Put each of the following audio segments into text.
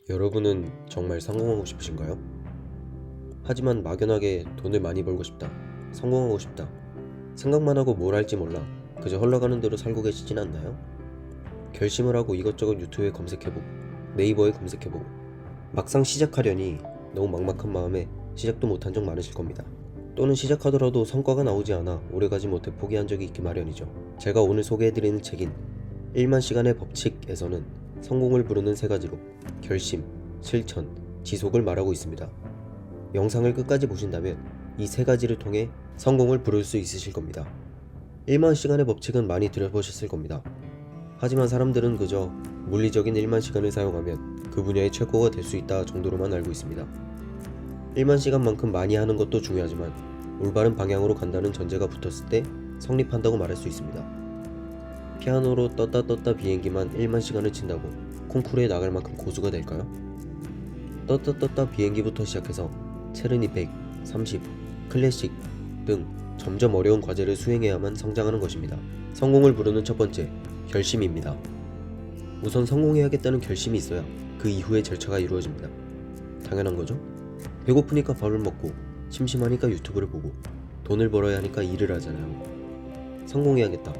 여러분은 정말 성공하고 싶으신가요? 하지만 막연하게 돈을 많이 벌고 싶다, 성공하고 싶다, 생각만 하고 뭘 할지 몰라 그저 흘러가는 대로 살고 계시진 않나요? 결심을 하고 이것저것 유튜브에 검색해보고 네이버에 검색해보고 막상 시작하려니 너무 막막한 마음에 시작도 못한 적 많으실 겁니다. 또는 시작하더라도 성과가 나오지 않아 오래가지 못해 포기한 적이 있기 마련이죠. 제가 오늘 소개해드리는 책인 1만 시간의 법칙에서는 성공을 부르는 세 가지로 결심, 실천, 지속을 말하고 있습니다. 영상을 끝까지 보신다면 이 세 가지를 통해 성공을 부를 수 있으실 겁니다. 1만 시간의 법칙은 많이 들어보셨을 겁니다. 하지만 사람들은 그저 물리적인 1만 시간을 사용하면 그 분야의 최고가 될 수 있다 정도로만 알고 있습니다. 1만 시간만큼 많이 하는 것도 중요하지만 올바른 방향으로 간다는 전제가 붙었을 때 성립한다고 말할 수 있습니다. 피아노로 떴다 비행기만 1만 시간을 친다고 콩쿠르에 나갈 만큼 고수가 될까요? 떴다 비행기부터 시작해서 체르니 100, 30, 클래식 등 점점 어려운 과제를 수행해야만 성장하는 것입니다. 성공을 부르는 첫 번째, 결심입니다. 우선 성공해야겠다는 결심이 있어야 그 이후의 절차가 이루어집니다. 당연한 거죠? 배고프니까 밥을 먹고 심심하니까 유튜브를 보고 돈을 벌어야 하니까 일을 하잖아요. 성공해야겠다,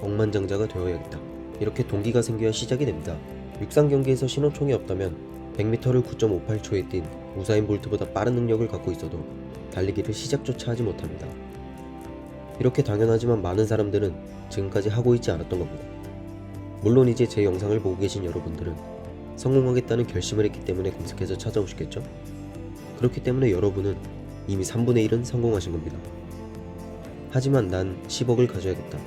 억만장자가 되어야겠다, 이렇게 동기가 생겨야 시작이 됩니다. 육상 경기에서 신호총이 없다면 100m를 9.58초에 뛴 우사인 볼트보다 빠른 능력을 갖고 있어도 달리기를 시작조차 하지 못합니다. 이렇게 당연하지만 많은 사람들은 지금까지 하고 있지 않았던 겁니다. 물론 이제 제 영상을 보고 계신 여러분들은 성공하겠다는 결심을 했기 때문에 검색해서 찾아오시겠죠? 그렇기 때문에 여러분은 이미 3분의 1은 성공하신 겁니다. 하지만 난 10억을 가져야겠다,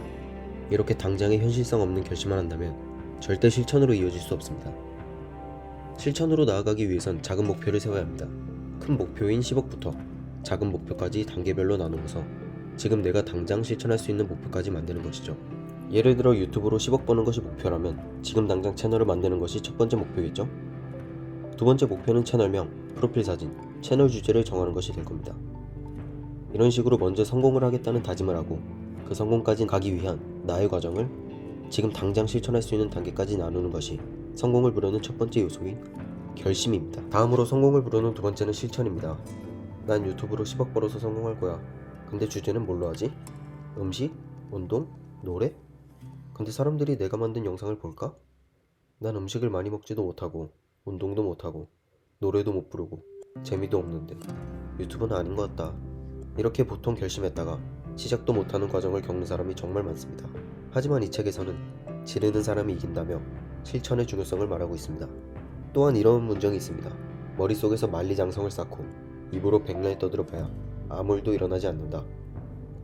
이렇게 당장의 현실성 없는 결심을 한다면 절대 실천으로 이어질 수 없습니다. 실천으로 나아가기 위해선 작은 목표를 세워야 합니다. 큰 목표인 10억부터 작은 목표까지 단계별로 나누어서 지금 내가 당장 실천할 수 있는 목표까지 만드는 것이죠. 예를 들어 유튜브로 10억 버는 것이 목표라면 지금 당장 채널을 만드는 것이 첫 번째 목표겠죠? 두 번째 목표는 채널명, 프로필 사진, 채널 주제를 정하는 것이 될 겁니다. 이런 식으로 먼저 성공을 하겠다는 다짐을 하고 그 성공까지 가기 위한 나의 과정을 지금 당장 실천할 수 있는 단계까지 나누는 것이 성공을 부르는 첫 번째 요소인 결심입니다. 다음으로 성공을 부르는 두 번째는 실천입니다. 난 유튜브로 10억 벌어서 성공할 거야. 근데 주제는 뭘로 하지? 음식? 운동? 노래? 근데 사람들이 내가 만든 영상을 볼까? 난 음식을 많이 먹지도 못하고 운동도 못하고 노래도 못 부르고 재미도 없는데 유튜브는 아닌 것 같다. 이렇게 보통 결심했다가 시작도 못하는 과정을 겪는 사람이 정말 많습니다. 하지만 이 책에서는 지르는 사람이 이긴다며 실천의 중요성을 말하고 있습니다. 또한 이런 문장이 있습니다. 머릿속에서 만리장성을 쌓고 입으로 백날 떠들어봐야 아무 일도 일어나지 않는다.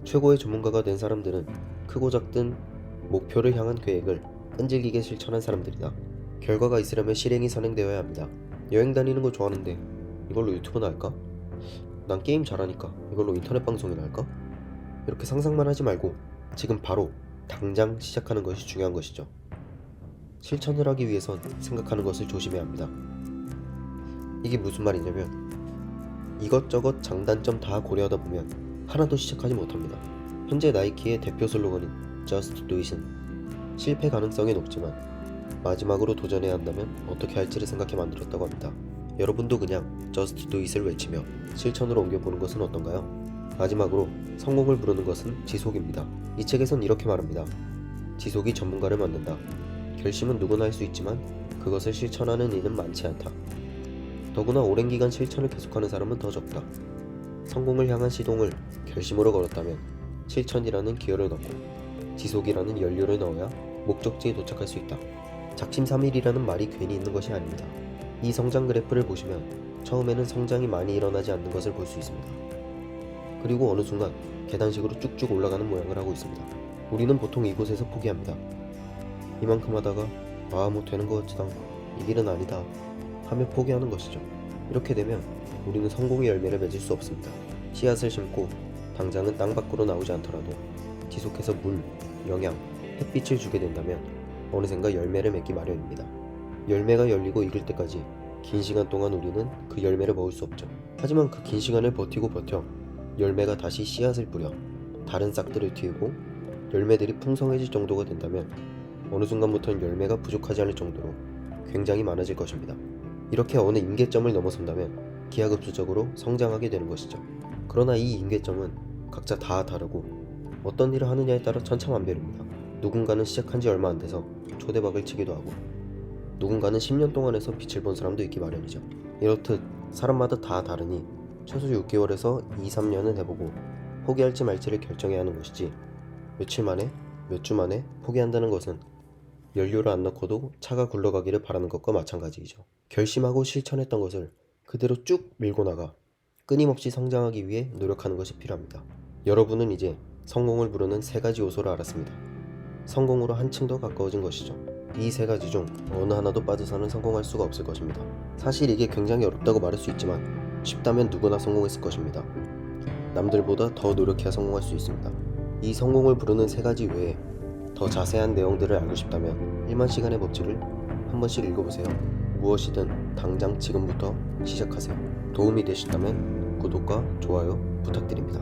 최고의 전문가가 된 사람들은 크고 작든 목표를 향한 계획을 끈질기게 실천한 사람들이다. 결과가 있으려면 실행이 선행되어야 합니다. 여행 다니는 거 좋아하는데 이걸로 유튜브나 할까? 난 게임 잘하니까 이걸로 인터넷 방송이나 할까? 이렇게 상상만 하지 말고 지금 바로 당장 시작하는 것이 중요한 것이죠. 실천을 하기 위해선 생각하는 것을 조심해야 합니다. 이게 무슨 말이냐면 이것저것 장단점 다 고려하다 보면 하나도 시작하지 못합니다. 현재 나이키의 대표 슬로건인 Just Do It은 실패 가능성이 높지만 마지막으로 도전해야 한다면 어떻게 할지를 생각해 만들었다고 합니다. 여러분도 그냥 Just Do It을 외치며 실천으로 옮겨보는 것은 어떤가요? 마지막으로 성공을 부르는 것은 지속입니다. 이 책에선 이렇게 말합니다. 지속이 전문가를 만든다. 결심은 누구나 할 수 있지만 그것을 실천하는 이는 많지 않다. 더구나 오랜 기간 실천을 계속하는 사람은 더 적다. 성공을 향한 시동을 결심으로 걸었다면 실천이라는 기여를 넣고 지속이라는 연료를 넣어야 목적지에 도착할 수 있다. 작심삼일이라는 말이 괜히 있는 것이 아닙니다. 이 성장 그래프를 보시면 처음에는 성장이 많이 일어나지 않는 것을 볼 수 있습니다. 그리고 어느 순간 계단식으로 쭉쭉 올라가는 모양을 하고 있습니다. 우리는 보통 이곳에서 포기합니다. 이만큼 하다가 뭐 되는 것 같지도 않고 이 길은 아니다 하며 포기하는 것이죠. 이렇게 되면 우리는 성공의 열매를 맺을 수 없습니다. 씨앗을 심고 당장은 땅 밖으로 나오지 않더라도 지속해서 물, 영양, 햇빛을 주게 된다면 어느샌가 열매를 맺기 마련입니다. 열매가 열리고 익을 때까지 긴 시간 동안 우리는 그 열매를 먹을 수 없죠. 하지만 그 긴 시간을 버티고 버텨 열매가 다시 씨앗을 뿌려 다른 싹들을 틔우고 열매들이 풍성해질 정도가 된다면 어느 순간부터는 열매가 부족하지 않을 정도로 굉장히 많아질 것입니다. 이렇게 어느 임계점을 넘어선다면 기하급수적으로 성장하게 되는 것이죠. 그러나 이 임계점은 각자 다 다르고 어떤 일을 하느냐에 따라 천차만별입니다. 누군가는 시작한 지 얼마 안 돼서 초대박을 치기도 하고 누군가는 10년 동안 해서 빛을 본 사람도 있기 마련이죠. 이렇듯 사람마다 다 다르니 최소 6개월에서 2, 3년은 해보고 포기할지 말지를 결정해야 하는 것이지 며칠 만에, 몇 주 만에 포기한다는 것은 연료를 안 넣고도 차가 굴러가기를 바라는 것과 마찬가지이죠. 결심하고 실천했던 것을 그대로 쭉 밀고 나가 끊임없이 성장하기 위해 노력하는 것이 필요합니다. 여러분은 이제 성공을 부르는 세 가지 요소를 알았습니다. 성공으로 한층 더 가까워진 것이죠. 이 세 가지 중 어느 하나도 빠져서는 성공할 수가 없을 것입니다. 사실 이게 굉장히 어렵다고 말할 수 있지만 쉽다면 누구나 성공했을 것입니다. 남들보다 더 노력해야 성공할 수 있습니다. 이 성공을 부르는 세 가지 외에 더 자세한 내용들을 알고 싶다면 1만 시간의 법칙을 한 번씩 읽어보세요. 무엇이든 당장 지금부터 시작하세요. 도움이 되셨다면 구독과 좋아요 부탁드립니다.